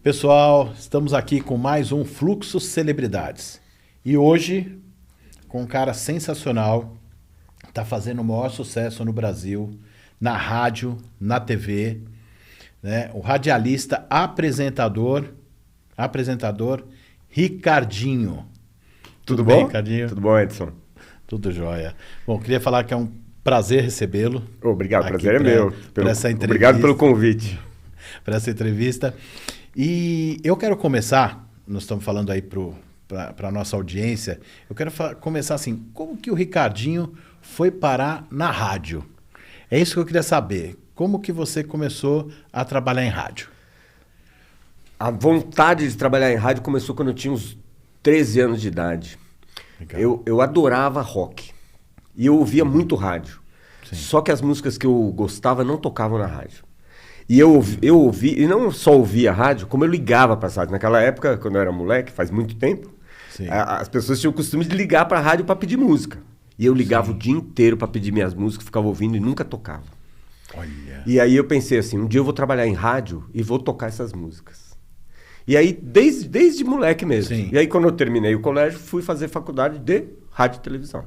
Pessoal, estamos aqui com mais um Fluxo Celebridades. E hoje, com um cara sensacional, está fazendo o maior sucesso no Brasil, na rádio, na TV, né? O radialista, apresentador Ricardinho. Tudo bem, bom? Ricardinho? Tudo bom, Edson? Tudo jóia. Bom, queria falar que é um prazer recebê-lo. Obrigado, aqui prazer é meu. essa entrevista. Obrigado pelo convite. Para essa entrevista. E eu quero começar, nós estamos falando aí para a nossa audiência, eu quero começar assim, como que o Ricardinho foi parar na rádio? É isso que eu queria saber. Como que você começou a trabalhar em rádio? A vontade de trabalhar em rádio começou quando eu tinha uns 13 anos de idade. Eu adorava rock. E eu ouvia muito rádio. Sim. Só que as músicas que eu gostava não tocavam na rádio. E eu ouvi, e não só ouvia rádio, como eu ligava para a rádio. Naquela época, quando eu era moleque, faz muito tempo, as pessoas tinham o costume de ligar para a rádio para pedir música. E eu ligava o dia inteiro para pedir minhas músicas, ficava ouvindo e nunca tocava. Olha. E aí eu pensei assim, um dia eu vou trabalhar em rádio e vou tocar essas músicas. E aí, desde moleque mesmo. Sim. E aí, quando eu terminei o colégio, fui fazer faculdade de rádio e televisão.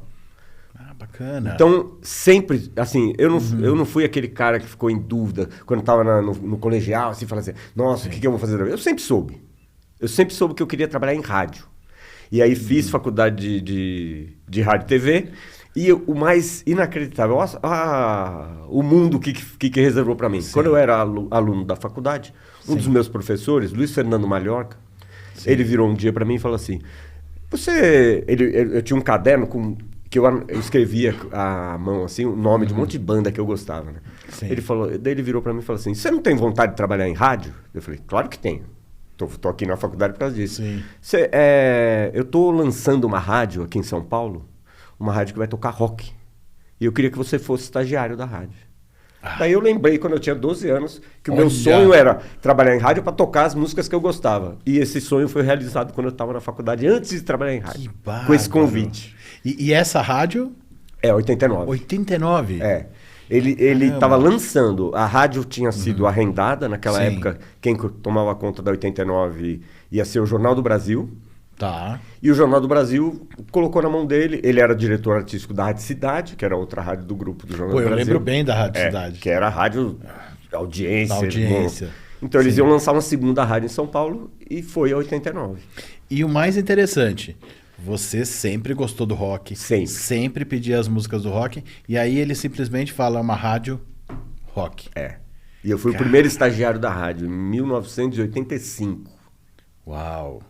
Ah, bacana. Então, sempre, assim, eu não fui aquele cara que ficou em dúvida quando estava no colegial, assim, falando assim, nossa, o que eu vou fazer? Eu sempre soube. Eu sempre soube que eu queria trabalhar em rádio. E aí fiz faculdade de rádio e TV. E o mais inacreditável, o mundo que reservou para mim. Sim. Quando eu era aluno da faculdade, um dos meus professores, Luiz Fernando Malhorca, ele virou um dia para mim e falou assim, eu tinha um caderno que eu escrevia à mão, assim, o nome de um monte de banda que eu gostava, né? Daí ele virou para mim e falou assim, você não tem vontade de trabalhar em rádio? Eu falei, claro que tenho. Tô aqui na faculdade por causa disso. Eu tô lançando uma rádio aqui em São Paulo, uma rádio que vai tocar rock. E eu queria que você fosse estagiário da rádio. Daí eu lembrei, quando eu tinha 12 anos, que o meu sonho era trabalhar em rádio para tocar as músicas que eu gostava. E esse sonho foi realizado quando eu estava na faculdade, antes de trabalhar em rádio. Com esse convite. E essa rádio? É, 89. 89? É. Ele estava lançando, a rádio tinha sido arrendada naquela época, quem tomava conta da 89 ia ser o Jornal do Brasil. Tá. E o Jornal do Brasil colocou na mão dele, ele era diretor artístico da Rádio Cidade, que era outra rádio do grupo do Jornal do Brasil. Eu lembro bem da Rádio Cidade. Que era a rádio audiência. Audiência. Então eles iam lançar uma segunda rádio em São Paulo e foi a 89. E o mais interessante, você sempre gostou do rock. Sempre pedia as músicas do rock. E aí ele simplesmente fala uma rádio rock. É. E eu fui o primeiro estagiário da rádio, em 1985. Uau!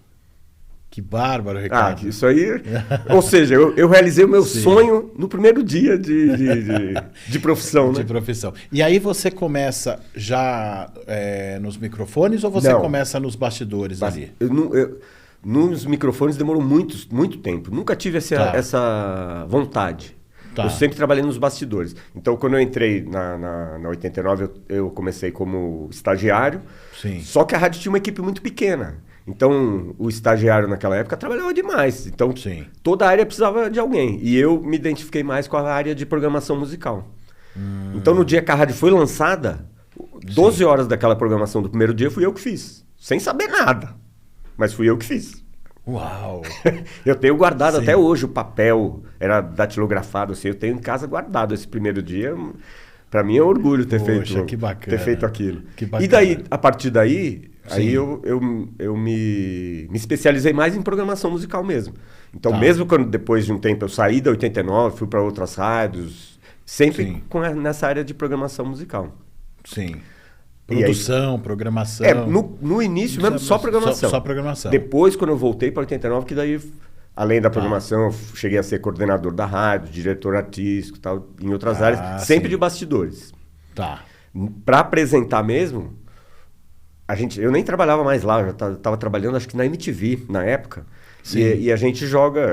Que bárbaro, Ricardo. Isso aí... Ou seja, eu realizei o meu sonho no primeiro dia de profissão, né? De profissão. E aí você começa já nos microfones ou você começa nos bastidores ali? Nos microfones demorou muito tempo. Nunca tive essa vontade. Eu sempre trabalhei nos bastidores. Então, quando eu entrei na 89, eu comecei como estagiário. Sim. Só que a rádio tinha uma equipe muito pequena. Então, o estagiário naquela época trabalhava demais. Então, toda a área precisava de alguém. E eu me identifiquei mais com a área de programação musical. Então, no dia que a rádio foi lançada, 12 horas daquela programação do primeiro dia fui eu que fiz. Sem saber nada. Mas fui eu que fiz. Uau! Eu tenho guardado até hoje o papel. Era datilografado, assim. Eu tenho em casa guardado esse primeiro dia. Para mim é um orgulho ter feito aquilo. Que bacana. E daí, a partir daí... Aí eu me especializei mais em programação musical mesmo. Então, mesmo quando depois de um tempo eu saí da 89, fui para outras rádios, sempre nessa área de programação musical. Sim. Produção, programação. No início mesmo, só programação. Só programação. Depois, quando eu voltei para 89, que daí, além da programação, eu cheguei a ser coordenador da rádio, diretor artístico e tal, em outras áreas, sempre de bastidores. Tá. Para apresentar mesmo... Eu nem trabalhava mais lá, eu já estava trabalhando acho que na MTV na época. E a gente joga,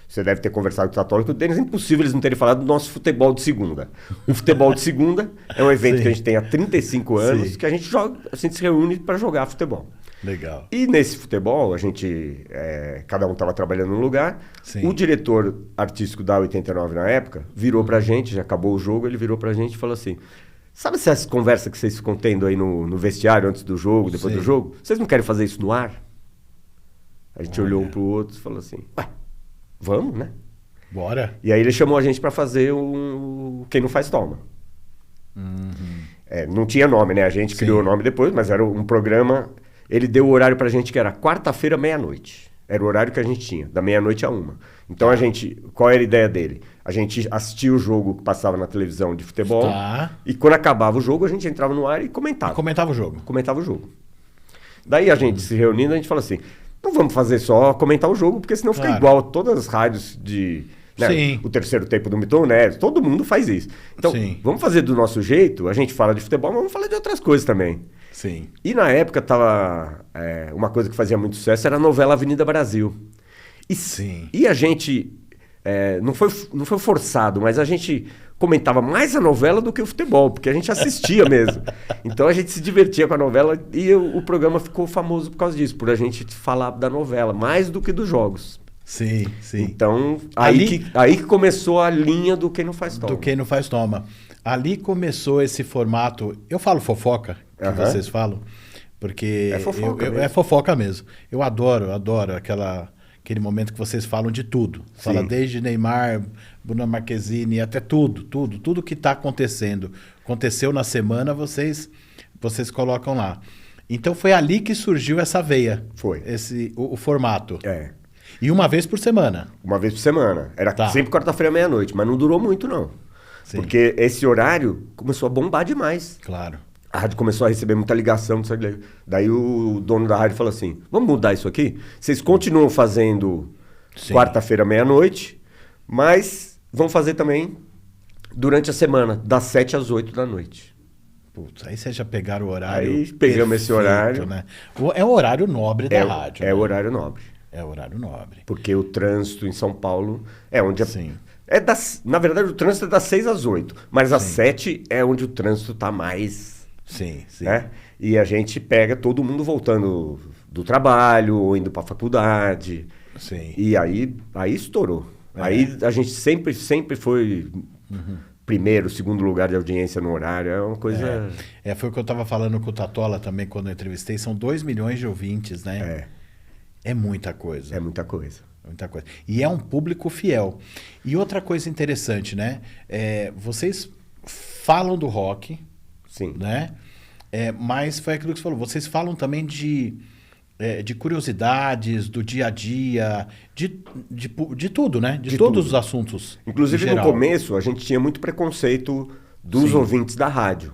você deve ter conversado com o Tatório, que o Denis é impossível eles não terem falado do nosso futebol de segunda. O futebol de segunda é um evento que a gente tem há 35 anos, que a gente se reúne para jogar futebol. Legal. E nesse futebol, cada um estava trabalhando num lugar. O diretor artístico da 89 na época virou pra gente, já acabou o jogo, ele virou pra gente e falou assim... sabe essas conversas que vocês ficam tendo aí no vestiário antes do jogo, depois do jogo? Vocês não querem fazer isso no ar? A gente olhou um pro outro e falou assim, ué, vamos, né? Bora. E aí ele chamou a gente para fazer o Quem Não Faz Toma. Não tinha nome, né? A gente criou o nome depois, mas era um programa... Ele deu o horário pra gente que era quarta-feira, meia-noite. Era o horário que a gente tinha, da meia-noite a 1. Então a gente... Qual era a ideia dele? A gente assistia o jogo que passava na televisão de futebol. E quando acabava o jogo, a gente entrava no ar e comentava. Comentava o jogo. Comentava o jogo. Daí a gente se reunindo, a gente falou assim... Não vamos fazer só comentar o jogo, porque senão fica igual a todas as rádios de... Né? O terceiro tempo do Milton Neves, todo mundo faz isso. Então, vamos fazer do nosso jeito, a gente fala de futebol, mas vamos falar de outras coisas também. Sim. E na época tava uma coisa que fazia muito sucesso, era a novela Avenida Brasil. E a gente, não foi forçado, mas a gente comentava mais a novela do que o futebol, porque a gente assistia mesmo. Então a gente se divertia com a novela e o programa ficou famoso por causa disso, por a gente falar da novela, mais do que dos jogos. Sim. Então, aí que começou a linha do Quem Não Faz Toma. Do Quem Não Faz Toma. Ali começou esse formato... Eu falo fofoca, que vocês falam, porque... É fofoca mesmo. Eu adoro aquele momento que vocês falam de tudo. Fala desde Neymar, Bruna Marquezine, até tudo que está acontecendo. Aconteceu na semana, vocês colocam lá. Então foi ali que surgiu essa veia. Foi. O formato. E uma vez por semana. Uma vez por semana. Era sempre quarta-feira, meia-noite, mas não durou muito, não. Porque esse horário começou a bombar demais. Claro. A rádio começou a receber muita ligação. Daí o dono da rádio falou assim, vamos mudar isso aqui? Vocês continuam fazendo quarta-feira, meia-noite, mas vão fazer também durante a semana, das 7 às 8 da noite. Putz, aí vocês já pegaram o horário. Aí pegamos esse horário. Né? É o horário nobre da rádio. É o horário nobre. É o horário nobre. Porque o trânsito em São Paulo é onde... na verdade, o trânsito é das 6 às 8. Mas às 7 é onde o trânsito está mais... Sim. Né? E a gente pega todo mundo voltando do trabalho ou indo para a faculdade. Sim. E aí estourou. Aí a gente sempre foi... primeiro, segundo lugar de audiência no horário. É uma coisa... Foi o que eu estava falando com o Tatola também quando eu entrevistei. São 2 milhões de ouvintes, né? É muita coisa. É muita coisa. Muita coisa. E é um público fiel. E outra coisa interessante, né? Vocês falam do rock, né? Mas foi aquilo que você falou. Vocês falam também de curiosidades, do dia a dia, de tudo, né? De todos os assuntos. Inclusive, no começo, a gente tinha muito preconceito dos ouvintes da rádio.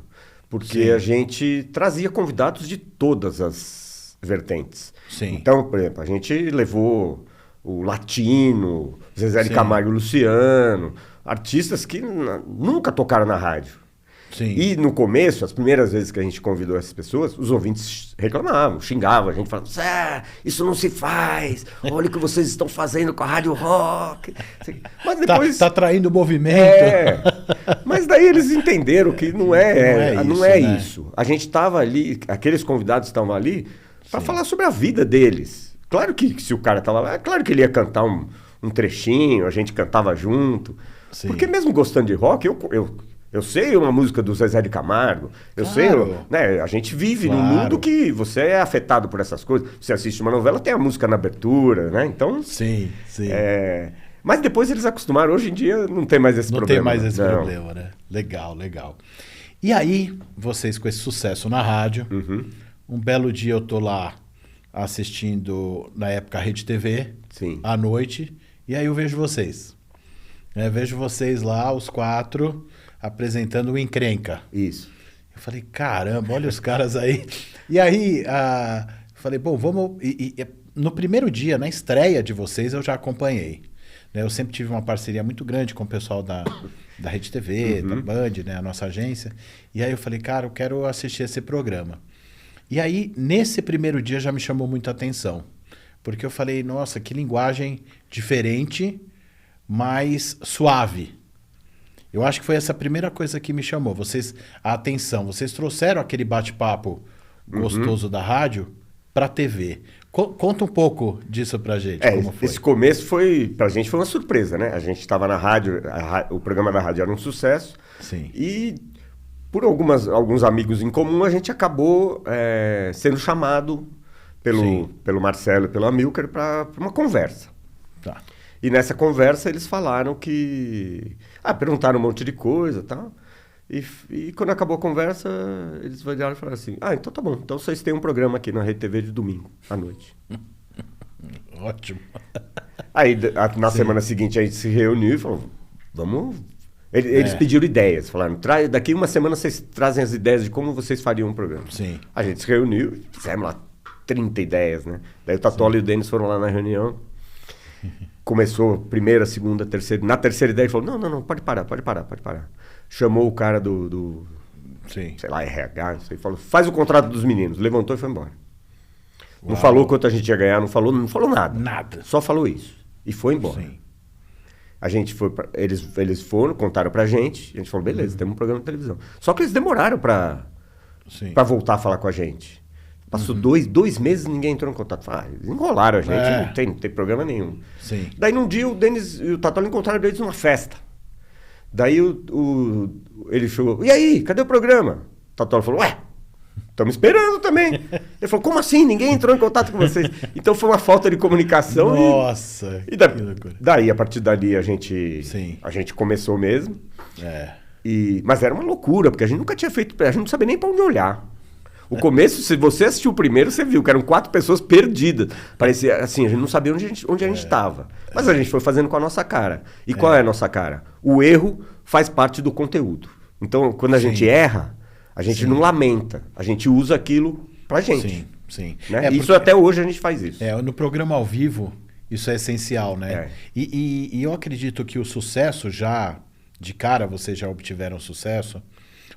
Porque a gente trazia convidados de todas as vertentes. Então, por exemplo, a gente levou o Latino, Zezé de Camargo e Luciano, artistas que nunca tocaram na rádio. E no começo, as primeiras vezes que a gente convidou essas pessoas, os ouvintes reclamavam, xingavam, a gente falava, isso não se faz, olha o que vocês estão fazendo com a rádio rock. Mas depois... Tá traindo o movimento. Mas daí eles entenderam que não é né? isso. A gente estava ali, aqueles convidados estavam ali para falar sobre a vida deles. Claro que se o cara estava lá, é claro que ele ia cantar um trechinho, a gente cantava junto. Porque mesmo gostando de rock, eu sei uma música do Zezé de Camargo, eu sei, né? A gente vive num mundo que você é afetado por essas coisas. Você assiste uma novela, tem a música na abertura, né? Então... Sim. Mas depois eles acostumaram, hoje em dia não tem mais esse problema. Não tem mais esse problema, né? Legal. E aí, vocês com esse sucesso na rádio, um belo dia eu tô lá assistindo, na época, a Rede TV, à noite, e aí eu vejo vocês. Vejo vocês lá, os 4... apresentando o Encrenca. Isso. Eu falei, caramba, olha os caras aí. E aí, falei, bom, vamos... no primeiro dia, na estreia de vocês, eu já acompanhei. Né? Eu sempre tive uma parceria muito grande com o pessoal da Rede TV, da Band, né? A nossa agência. E aí eu falei, cara, eu quero assistir esse programa. E aí, nesse primeiro dia, já me chamou muita atenção. Porque eu falei, nossa, que linguagem diferente, mas suave. Eu acho que foi essa primeira coisa que me chamou. A atenção. Vocês trouxeram aquele bate-papo gostoso da rádio para a TV. Conta um pouco disso pra gente, como foi. Esse começo pra gente foi uma surpresa, né? A gente estava na rádio, o programa da rádio era um sucesso. Sim. E por alguns amigos em comum, a gente acabou sendo chamado pelo Marcelo e pelo Amilcar para uma conversa. Tá. E nessa conversa eles falaram que... perguntaram um monte de coisa e tal. E quando acabou a conversa, eles viraram e falaram assim, então tá bom, então vocês têm um programa aqui na Rede TV de domingo, à noite. Ótimo. Aí, na semana seguinte, a gente se reuniu e falou, vamos... Eles pediram ideias, falaram, daqui uma semana vocês trazem as ideias de como vocês fariam um programa. Sim. A gente se reuniu e fizemos lá 30 ideias, né? Daí o Tatola e o Denis foram lá na reunião. Começou primeira, segunda, terceira. Na terceira ideia ele falou, não, pode parar. Chamou o cara do sei lá, RH, não sei, falou, faz o contrato dos meninos. Levantou e foi embora. Uau. Não falou quanto a gente ia ganhar, não falou nada. Nada. Só falou isso. E foi embora. Sim. A gente foi eles foram, contaram pra gente, a gente falou, beleza, temos um programa de televisão. Só que eles demoraram pra voltar a falar com a gente. Passou 2 meses e ninguém entrou em contato. Eles enrolaram a gente, não tem programa nenhum. Sim. Daí num dia o Denis e o Tatola encontraram eles numa festa. Daí ele chegou, e aí, cadê o programa? O Tatola falou, estamos esperando também. Ele falou, como assim? Ninguém entrou em contato com vocês. Então foi uma falta de comunicação. Nossa, daí, a partir dali, a gente começou mesmo. Mas era uma loucura, porque a gente nunca tinha feito, a gente não sabia nem para onde olhar. O começo, se você assistiu o primeiro, você viu que eram 4 pessoas perdidas. Parecia assim, a gente não sabia onde a gente estava. Mas a gente foi fazendo com a nossa cara. E qual é a nossa cara? O erro faz parte do conteúdo. Então, quando a gente erra, a gente não lamenta. A gente usa aquilo pra gente. Sim. Né? Isso até hoje a gente faz isso. No programa ao vivo, isso é essencial, né? E eu acredito que o sucesso já, de cara, vocês já obtiveram sucesso,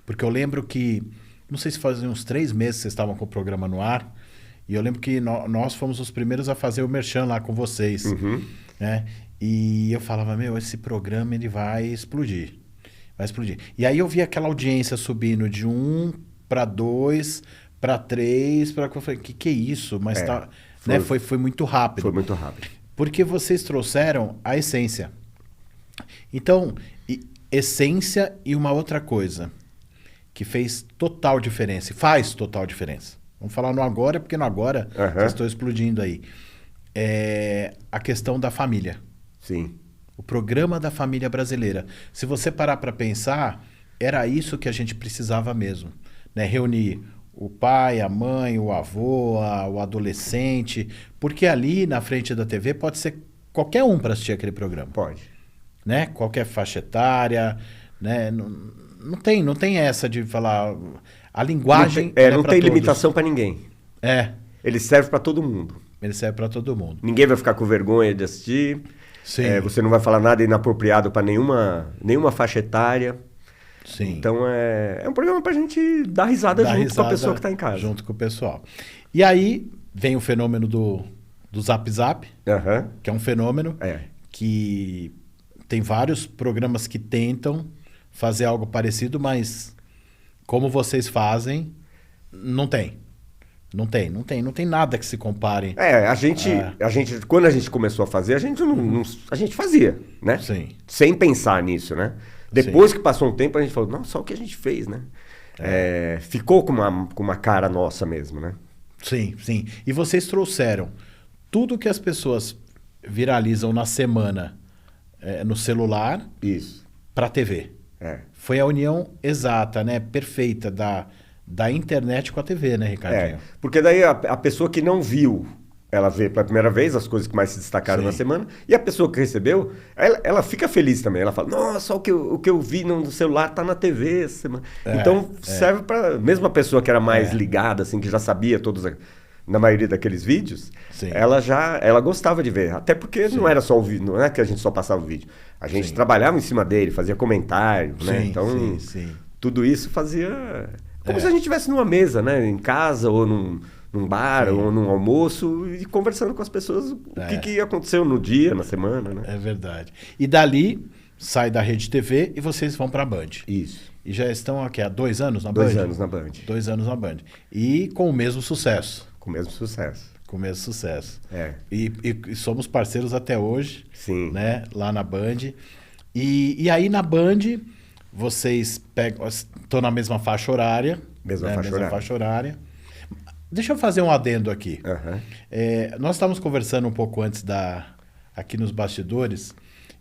porque eu lembro que, não sei se fazia uns 3 meses que vocês estavam com o programa no ar, e eu lembro que nós fomos os primeiros a fazer o merchan lá com vocês, né? E eu falava, esse programa ele vai explodir. E aí eu vi aquela audiência subindo de 1 para 2, para 3, eu falei, que é isso? Mas foi muito rápido. Foi muito rápido. Porque vocês trouxeram a essência. Então, essência e uma outra coisa que fez total diferença, e faz total diferença. Vamos falar no agora, porque no agora vocês estão explodindo aí. É a questão da família. Sim. O programa da família brasileira. Se você parar para pensar, era isso que a gente precisava mesmo. Né? Reunir o pai, a mãe, o avô, o adolescente. Porque ali na frente da TV pode ser qualquer um para assistir aquele programa. Pode. Né? Qualquer faixa etária. Né? Não tem essa de falar... A linguagem... Não tem limitação para ninguém. Ele serve para todo mundo. Ele serve para todo mundo. Ninguém vai ficar com vergonha de assistir. Sim. Você não vai falar nada inapropriado para nenhuma faixa etária. Sim. Então é um programa para a gente dar risada junto com a pessoa que está em casa. Junto com o pessoal. E aí vem o fenômeno do Zap Zap, que é um fenômeno que tem vários programas que tentam fazer algo parecido, mas como vocês fazem, não tem. Não tem nada que se compare. A gente, quando a gente começou a fazer, a gente fazia, né? Sim. Sem pensar nisso, né? Depois que passou um tempo, a gente falou, nossa, só o que a gente fez, né? Ficou com uma cara nossa mesmo, né? Sim. E vocês trouxeram tudo que as pessoas viralizam na semana no celular para a TV. Foi a união exata, né? Perfeita da internet com a TV, né, Ricardinho? Porque daí a pessoa que não viu, ela vê pela primeira vez as coisas que mais se destacaram na semana, e a pessoa que recebeu, ela fica feliz também. Ela fala, nossa, o que eu vi no celular tá na TV essa semana. Então serve para mesmo a pessoa que era mais ligada, assim, que já sabia na maioria daqueles vídeos, ela gostava de ver. Até porque não era só o vídeo, não é que a gente só passava o vídeo. A gente trabalhava em cima dele, fazia comentário, né? Então, tudo isso fazia... Como se a gente estivesse numa mesa, né? Em casa, ou num bar, ou num almoço, e conversando com as pessoas o que aconteceu no dia, na semana, né? É verdade. E dali, sai da Rede TV e vocês vão para a Band. Isso. E já estão aqui há 2 anos na Band? 2 anos na Band. 2 anos na Band. E com o mesmo sucesso. Com o mesmo sucesso. Com o mesmo sucesso. E somos parceiros até hoje. Sim. Né? Lá na Band. E aí na Band, vocês pegam, estão na mesma faixa horária. Mesma faixa horária. Deixa eu fazer um adendo aqui. Uhum. Nós estávamos conversando um pouco antes aqui nos bastidores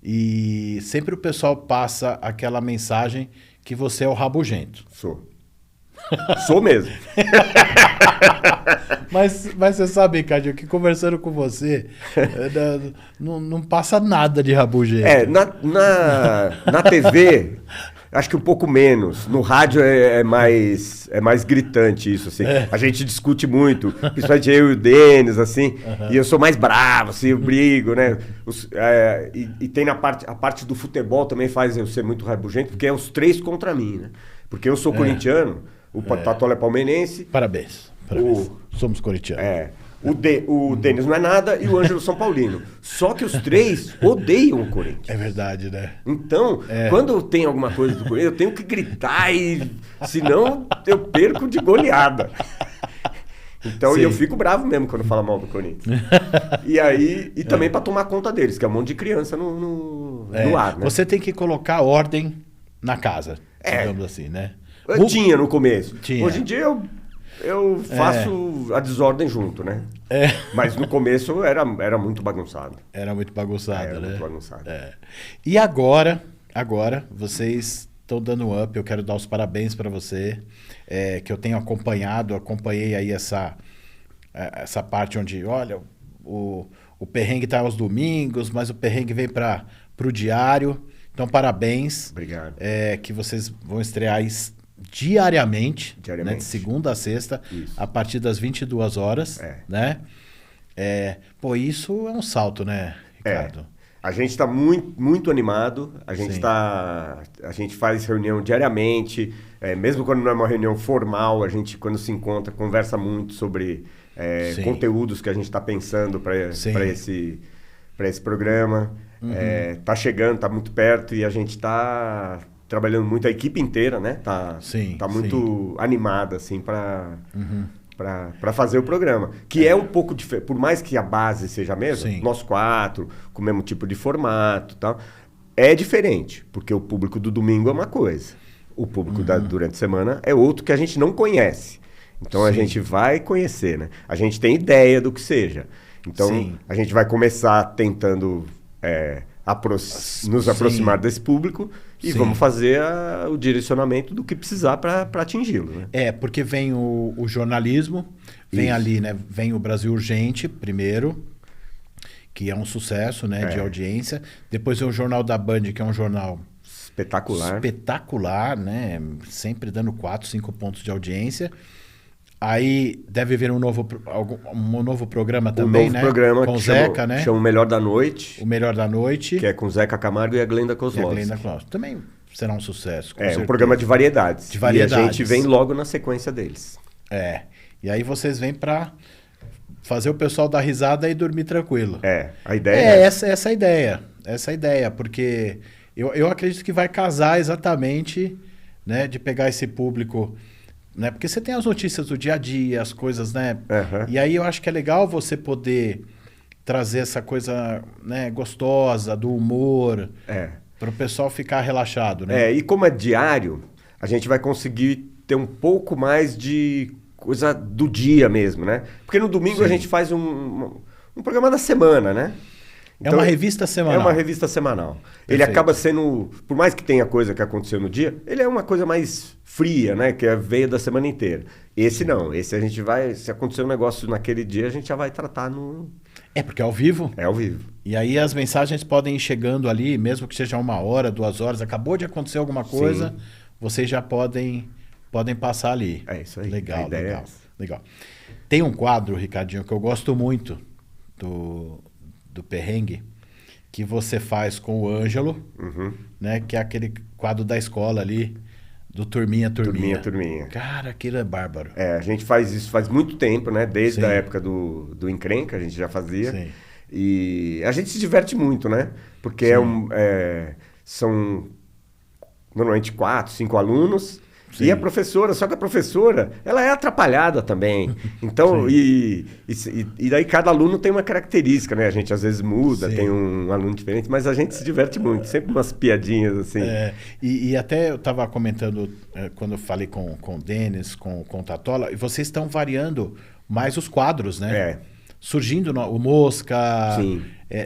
e sempre o pessoal passa aquela mensagem que você é o rabugento. Sou. Sou mesmo. Mas você sabe, Ricardinho, que conversando com você, não passa nada de rabugento. Na TV, acho que um pouco menos. No rádio é mais gritante isso, assim. A gente discute muito, principalmente eu e o Denis, assim, e eu sou mais bravo, assim, eu brigo, né? E tem a parte do futebol também faz eu ser muito rabugento, porque é os 3 contra mim, né? Porque eu sou corintiano, o Tatola é palmeirense. Parabéns. Somos corintianos. O Denis não é nada e o Ângelo São Paulino. Só que os 3 odeiam o Corinthians. É verdade, né? Então, quando tem alguma coisa do Corinthians, eu tenho que gritar senão eu perco de goleada. Então, eu fico bravo mesmo quando fala mal do Corinthians. E também para tomar conta deles, que é um monte de criança no ar, né? Você tem que colocar ordem na casa, digamos assim, né? Tinha no começo. Tinha. Hoje em dia eu faço a desordem junto, né? Mas no começo era muito bagunçado. Era muito bagunçado, né? Muito bagunçado. E agora vocês estão dando up. Eu quero dar os parabéns para você, que eu tenho acompanhei aí essa parte onde, olha, o perrengue tá aos domingos, mas o perrengue vem para o diário. Então, parabéns. Obrigado. Que vocês vão estrear diariamente. Né, de segunda a sexta, isso. a partir das 22 horas, né? Isso é um salto, né, Ricardo? A gente está muito, muito animado, a gente faz reunião diariamente, mesmo quando não é uma reunião formal, a gente, quando se encontra, conversa muito sobre conteúdos que a gente está pensando para esse programa. Tá chegando, tá muito perto e a gente está trabalhando muito, a equipe inteira, né? Tá muito animada, assim, para fazer o programa. Que é um pouco diferente, por mais que a base seja a mesma, nós 4, com o mesmo tipo de formato e tal, é diferente, porque o público do domingo é uma coisa, o público durante a semana é outro que a gente não conhece. Então a gente vai conhecer, né? A gente tem ideia do que seja. Então a gente vai começar tentando nos aproximar desse público e vamos fazer o direcionamento do que precisar para atingi-lo, né? Porque vem o jornalismo, vem ali, né? Vem o Brasil Urgente primeiro, que é um sucesso, né, de audiência. Depois vem o Jornal da Band, que é um jornal espetacular, né? Sempre dando 4, 5 pontos de audiência. Aí deve vir um novo programa também, né? Programa com o que Zeca, né? Chama O Melhor da Noite. O Melhor da Noite. Que é com Zeca Camargo e a Glenda Kozlowski. Também será um sucesso, com um certeza. programa de variedades. E a gente vem logo na sequência deles. E aí vocês vêm para fazer o pessoal dar risada e dormir tranquilo. A ideia é essa a ideia. Essa a ideia, porque eu acredito que vai casar exatamente, né, de pegar esse público... Né? Porque você tem as notícias do dia a dia, as coisas, né? E aí eu acho que é legal você poder trazer essa coisa, né, gostosa, do humor, para o pessoal ficar relaxado, né? E como é diário, a gente vai conseguir ter um pouco mais de coisa do dia mesmo, né? Porque no domingo a gente faz um programa da semana, né? Então, é uma revista semanal. É uma revista semanal. Perfeito. Ele acaba sendo, por mais que tenha coisa que aconteceu no dia, ele é uma coisa mais fria, né? Que veio da semana inteira. Esse não. Esse a gente vai, se acontecer um negócio naquele dia, a gente já vai tratar no... Porque é ao vivo. É ao vivo. E aí as mensagens podem ir chegando ali, mesmo que seja 1 hora, 2 horas, acabou de acontecer alguma coisa, vocês já podem passar ali. É isso aí. Legal. Tem um quadro, Ricardinho, que eu gosto muito do perrengue, que você faz com o Ângelo, né? Que é aquele quadro da escola ali, do Turminha. Cara, aquilo é bárbaro. A gente faz isso faz muito tempo, né? Desde a época do Encrenca, a gente já fazia. E a gente se diverte muito, né? Porque são normalmente 4, 5 alunos Sim. E a professora, só que a professora, ela é atrapalhada também. Então, e daí cada aluno tem uma característica, né? A gente às vezes muda, Sim. tem um aluno diferente, mas a gente se diverte muito. Sempre umas piadinhas assim. E até eu estava comentando, quando eu falei com o Denis, com o Tatola, e vocês estão variando mais os quadros, né? Surgindo o Mosca. Sim.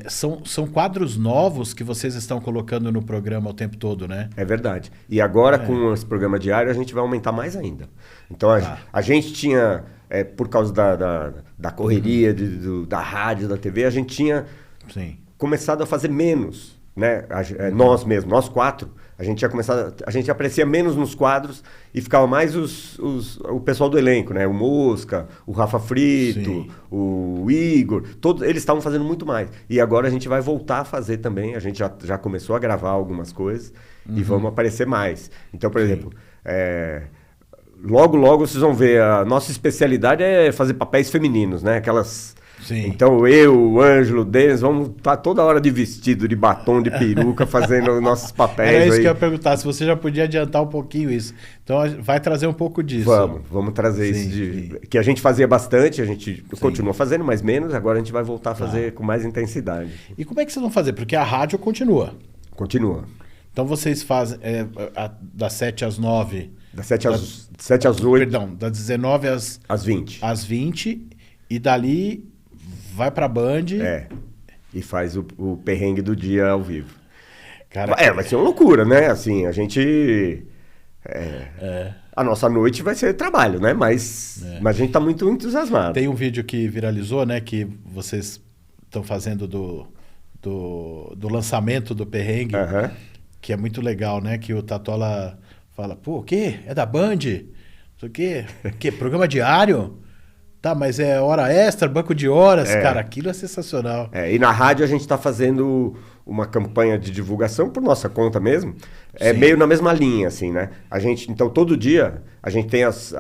São quadros novos que vocês estão colocando no programa o tempo todo, né? É verdade. E agora, com esse programa diário, a gente vai aumentar mais ainda. Então, a gente tinha, por causa da correria da rádio, da TV, a gente tinha começado a fazer menos, né? Nós mesmos, nós 4, a gente aparecia menos nos quadros e ficava mais o pessoal do elenco, né? O Mosca, o Rafa Frito, o Igor, todos eles estavam fazendo muito mais. E agora a gente vai voltar a fazer também, a gente já começou a gravar algumas coisas e vamos aparecer mais. Então, por exemplo, logo vocês vão ver, a nossa especialidade é fazer papéis femininos, né? Aquelas... Sim. Então eu, o Ângelo, o Denis, vamos estar toda hora de vestido, de batom, de peruca, fazendo nossos papéis. Era isso aí. que eu ia perguntar, se você já podia adiantar um pouquinho isso. Então vai trazer um pouco disso. Vamos trazer isso. Que a gente fazia bastante, a gente continua fazendo, mas menos, agora a gente vai voltar a fazer com mais intensidade. E como é que vocês vão fazer? Porque a rádio continua. Continua. Então vocês fazem das 7 às 9... Das 7 às 8. Perdão, das 19 às 20. Às 20, e dali... vai pra Band. E faz o perrengue do dia ao vivo. Cara, vai ser uma loucura, né? Assim, a gente... A nossa noite vai ser trabalho, né? Mas a gente tá muito entusiasmado. Tem um vídeo que viralizou, né? Que vocês estão fazendo do lançamento do perrengue. Que é muito legal, né? Que o Tatola fala, pô, o quê? É da Band? Não sei o quê. Que? Programa diário? Tá, mas é hora extra, banco de horas, cara, aquilo é sensacional. E na rádio a gente está fazendo uma campanha de divulgação por nossa conta mesmo, meio na mesma linha, assim, né? Então, todo dia, a gente tem as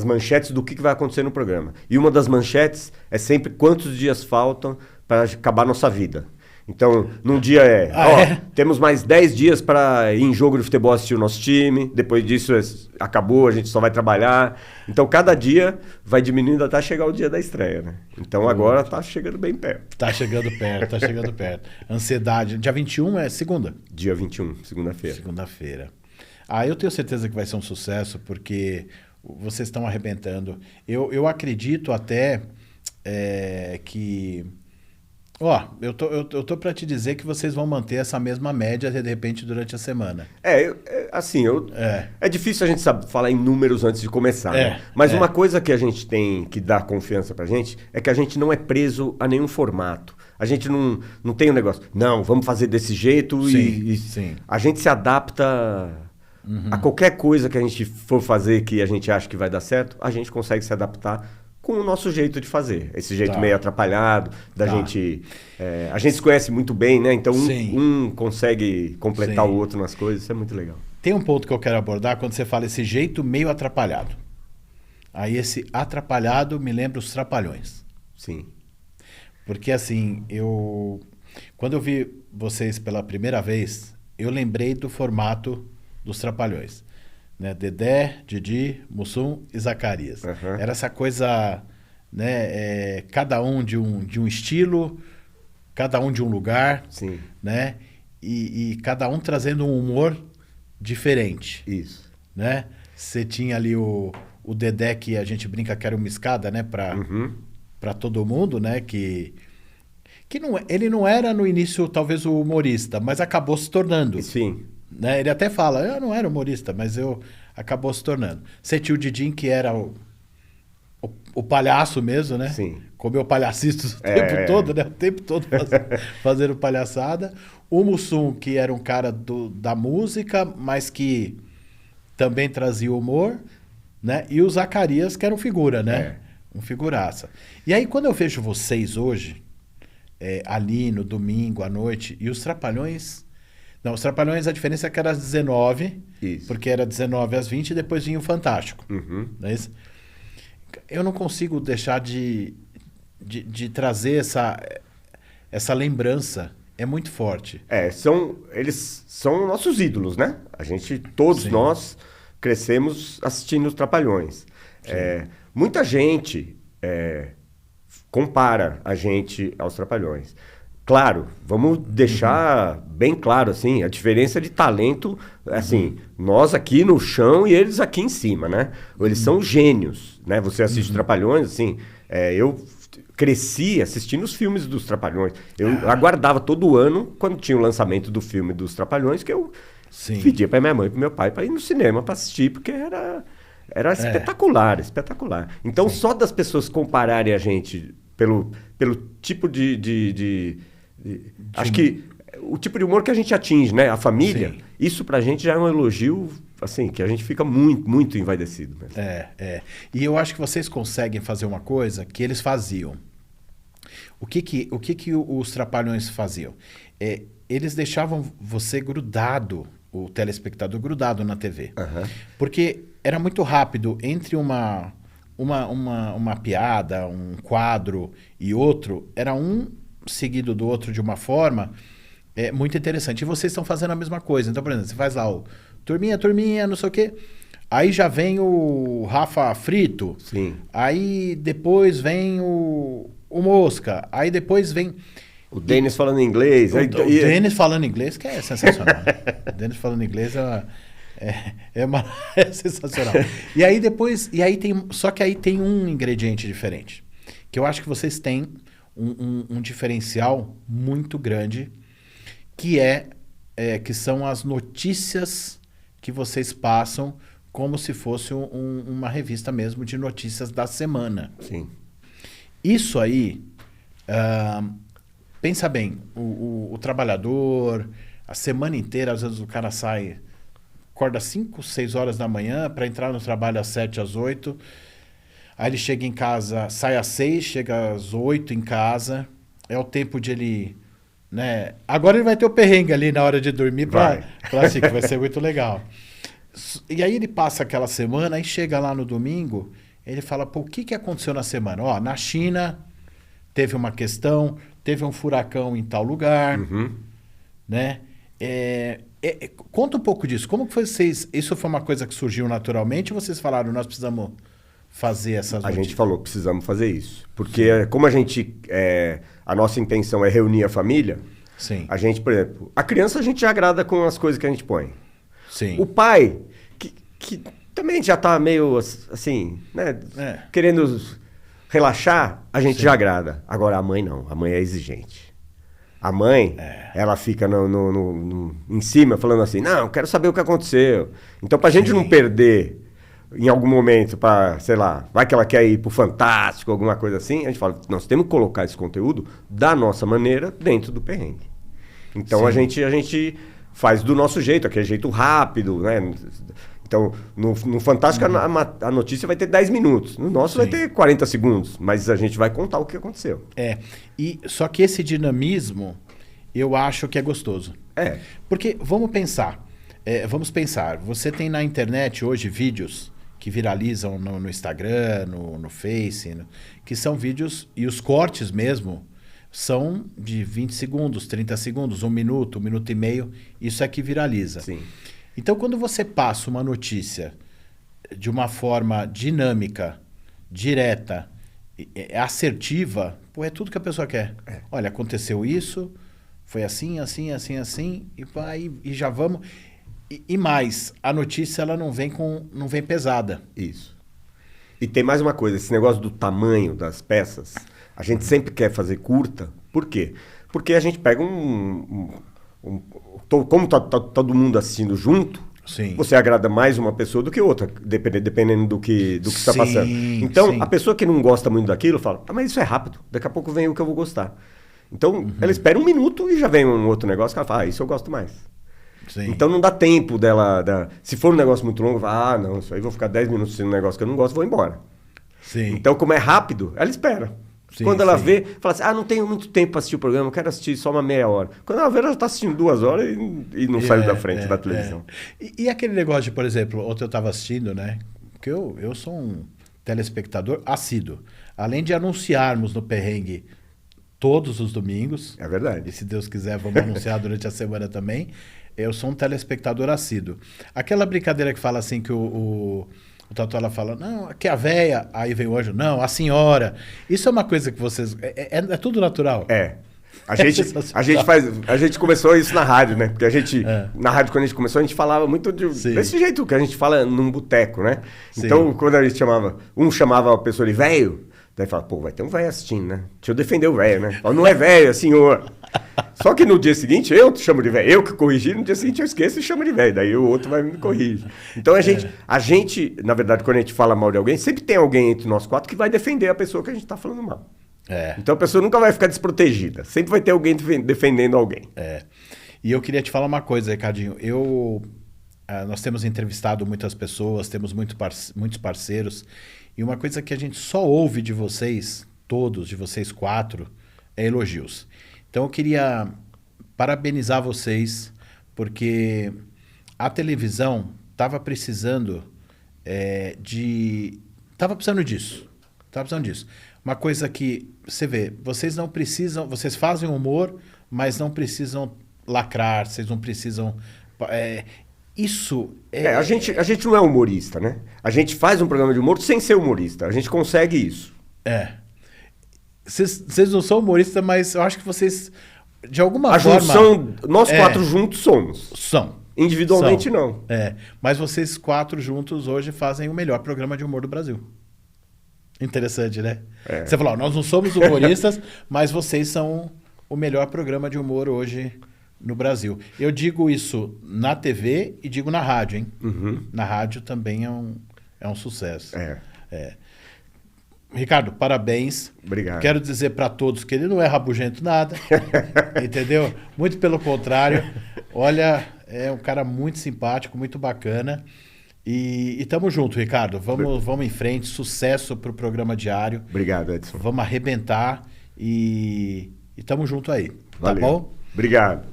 manchetes do que vai acontecer no programa. E uma das manchetes é sempre quantos dias faltam para acabar a nossa vida. Então, num dia temos mais 10 dias para ir em jogo de futebol assistir o nosso time, depois disso acabou, a gente só vai trabalhar. Então, cada dia vai diminuindo até chegar o dia da estreia, né? Então, agora tá chegando bem perto. Tá chegando perto. Ansiedade. Dia 21 é segunda? Dia 21, segunda-feira. Segunda-feira. Eu tenho certeza que vai ser um sucesso, porque vocês estão arrebentando. Eu acredito até que... eu tô para te dizer que vocês vão manter essa mesma média de repente durante a semana. É difícil a gente falar em números antes de começar, né? Mas uma coisa que a gente tem que dar confiança pra gente é que a gente não é preso a nenhum formato. A gente não tem um negócio, não, vamos fazer desse jeito. Sim. A gente se adapta a qualquer coisa que a gente for fazer que a gente acha que vai dar certo, a gente consegue se adaptar com o nosso jeito de fazer. Esse jeito meio atrapalhado, da gente... a gente se conhece muito bem, né? Então, um consegue completar o outro nas coisas. Isso é muito legal. Tem um ponto que eu quero abordar quando você fala esse jeito meio atrapalhado. Aí, esse atrapalhado me lembra os Trapalhões. Sim. Porque, assim, quando eu vi vocês pela primeira vez, eu lembrei do formato dos Trapalhões. Né? Dedé, Didi, Mussum e Zacarias. Era essa coisa, né? Cada um de um estilo, cada um de um lugar, né? E cada um trazendo um humor diferente. Isso. Né? Você tinha ali o Dedé, que a gente brinca que era uma escada, né? Para todo mundo, né? Que ele não era no início talvez o humorista, mas acabou se tornando. Sim. Né? Ele até fala, eu não era humorista, mas acabou se tornando. Você tinha o Didinho, que era o palhaço mesmo, né? Sim. Comeu palhacitos o tempo todo, né? O tempo todo fazendo palhaçada. O Mussum, que era um cara da música, mas que também trazia humor, né? E o Zacarias, que era um figura, né? Um figuraça. E aí, quando eu vejo vocês hoje, ali no domingo à noite, e os Trapalhões... Não, os Trapalhões, a diferença é que era às 19, porque era 19 às 20 e depois vinha o Fantástico. Não é isso? Eu não consigo deixar de trazer essa lembrança é muito forte. Eles são nossos ídolos, né? Todos nós crescemos assistindo os Trapalhões. Muita gente compara a gente aos Trapalhões. Claro, vamos deixar bem claro, assim, a diferença de talento, assim, nós aqui no chão e eles aqui em cima, né? Eles são gênios, né? Você assiste Trapalhões, assim, eu cresci assistindo os filmes dos Trapalhões. Eu aguardava todo ano, quando tinha o lançamento do filme dos Trapalhões, que eu pedia para minha mãe e para meu pai para ir no cinema para assistir, porque era espetacular, espetacular. Então, só das pessoas compararem a gente pelo tipo acho que o tipo de humor que a gente atinge, né? A família, isso pra gente já é um elogio, assim, que a gente fica muito, muito envaidecido. Mesmo. E eu acho que vocês conseguem fazer uma coisa que eles faziam. O que os Trapalhões faziam? Eles deixavam você grudado, o telespectador grudado na TV. Porque era muito rápido entre uma piada, um quadro e outro, era um seguido do outro de uma forma muito interessante. E vocês estão fazendo a mesma coisa. Então, por exemplo, você faz lá o turminha, não sei o quê. Aí já vem o Rafa Frito. Sim. Aí depois vem o Mosca. Aí depois vem... O Denis falando inglês. O Denis falando inglês, que é sensacional. O Denis falando inglês é sensacional. E aí depois... Só que aí tem um ingrediente diferente. Que eu acho que vocês têm um diferencial muito grande, que são as notícias que vocês passam como se fosse uma revista mesmo de notícias da semana. Sim. Isso aí, pensa bem, o trabalhador, a semana inteira, às vezes o cara acorda 5, 6 horas da manhã para entrar no trabalho às 7, às 8. Aí ele chega em casa, sai às 6, chega às 8 em casa. É o tempo de ele... né? Agora ele vai ter o perrengue ali na hora de dormir para assim, que vai ser muito legal. E aí ele passa aquela semana, aí chega lá no domingo, ele fala, pô, o que aconteceu na semana? Ó, na China teve uma questão, teve um furacão em tal lugar, né? Conta um pouco disso. Como que foi vocês... Isso foi uma coisa que surgiu naturalmente ou vocês falaram, nós precisamos fazer essas notícias? A gente falou, precisamos fazer isso. Porque como a nossa intenção é reunir a família, a gente, por exemplo, a criança a gente já agrada com as coisas que a gente põe. Sim. O pai, que também já tá meio assim, né? Querendo relaxar, a gente já agrada. Agora a mãe não, a mãe é exigente. A mãe, ela fica em cima falando assim, não, quero saber o que aconteceu. Então, pra gente não perder em algum momento, sei lá, vai que ela quer ir pro Fantástico, alguma coisa assim, a gente fala, nós temos que colocar esse conteúdo da nossa maneira dentro do perrengue. Então a gente faz do nosso jeito, aquele jeito rápido, né? Então, no Fantástico a notícia vai ter 10 minutos, no nosso vai ter 40 segundos, mas a gente vai contar o que aconteceu. Só que esse dinamismo, eu acho que é gostoso. Porque, vamos pensar, você tem na internet hoje vídeos que viralizam no Instagram, no Face, que são vídeos, e os cortes mesmo, são de 20 segundos, 30 segundos, 1 minuto, 1 minuto e meio, isso é que viraliza. Sim. Então, quando você passa uma notícia de uma forma dinâmica, direta, assertiva, pô, é tudo que a pessoa quer. Olha, aconteceu isso, foi assim, assim, assim, assim, e já vamos... E mais, a notícia ela não vem pesada. Isso. E tem mais uma coisa, esse negócio do tamanho das peças, a gente sempre quer fazer curta. Por quê? Porque a gente pega como tá todo mundo assistindo junto, você agrada mais uma pessoa do que outra, dependendo do que está passando. Então, a pessoa que não gosta muito daquilo fala, mas isso é rápido, daqui a pouco vem o que eu vou gostar. Então, ela espera 1 minuto e já vem um outro negócio que ela fala, isso eu gosto mais. Então não dá tempo dela... Se for um negócio muito longo, fala, não, isso aí vou ficar 10 minutos assistindo um negócio que eu não gosto, vou embora. Então, como é rápido, ela espera. Quando ela vê, fala assim, não tenho muito tempo para assistir o programa, quero assistir só uma meia hora. Quando ela vê, ela já está assistindo 2 horas e não saiu da frente da televisão. E aquele negócio de, por exemplo, ontem eu estava assistindo, né? Porque eu sou um telespectador assíduo. Além de anunciarmos no perrengue todos os domingos. É verdade. E se Deus quiser, vamos anunciar durante a semana também. Eu sou um telespectador assíduo. Aquela brincadeira que fala assim, que o Tatola fala, não, aqui é a véia, aí vem o anjo, não, a senhora. Isso é uma coisa que vocês... É tudo natural. É. A gente começou isso na rádio, né? Porque a gente, na rádio, quando a gente começou, a gente falava muito desse jeito que a gente fala num boteco, né? Sim. Então, quando a gente chamava a pessoa de velho, daí fala, pô, vai ter um velho assistindo, né? Deixa eu defender o velho, né? Não é velho, é senhor. Só que no dia seguinte, eu te chamo de velho. Eu que corrigi, no dia seguinte eu esqueço e chamo de velho. Daí o outro vai me corrigir. Então, a gente, na verdade, quando a gente fala mal de alguém, sempre tem alguém entre nós quatro que vai defender a pessoa que a gente tá falando mal. Então a pessoa nunca vai ficar desprotegida. Sempre vai ter alguém defendendo alguém. E eu queria te falar uma coisa, Ricardinho. Nós temos entrevistado muitas pessoas, temos muitos parceiros. E uma coisa que a gente só ouve de vocês, todos, de vocês quatro, é elogios. Então eu queria parabenizar vocês, porque a televisão estava precisando disso. Estava precisando disso. Uma coisa que você vê, vocês não precisam, vocês fazem humor, mas não precisam lacrar, vocês não precisam... A gente não é humorista, né? A gente faz um programa de humor sem ser humorista. A gente consegue isso. Vocês não são humoristas, mas eu acho que vocês, de alguma forma... Nós quatro juntos somos. São. Individualmente não. Mas vocês quatro juntos hoje fazem o melhor programa de humor do Brasil. Interessante, né? Você falou, nós não somos humoristas, mas vocês são o melhor programa de humor hoje no Brasil. Eu digo isso na TV e digo na rádio, hein? Na rádio também é um sucesso. Ricardo, parabéns. Obrigado. Quero dizer para todos que ele não é rabugento nada, entendeu? Muito pelo contrário. Olha, é um cara muito simpático, muito bacana. E tamo junto, Ricardo. Vamos em frente. Sucesso pro programa diário. Obrigado, Edson. Vamos arrebentar e tamo junto aí. Valeu. Tá bom? Obrigado.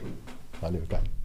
Valeu, Ricardo.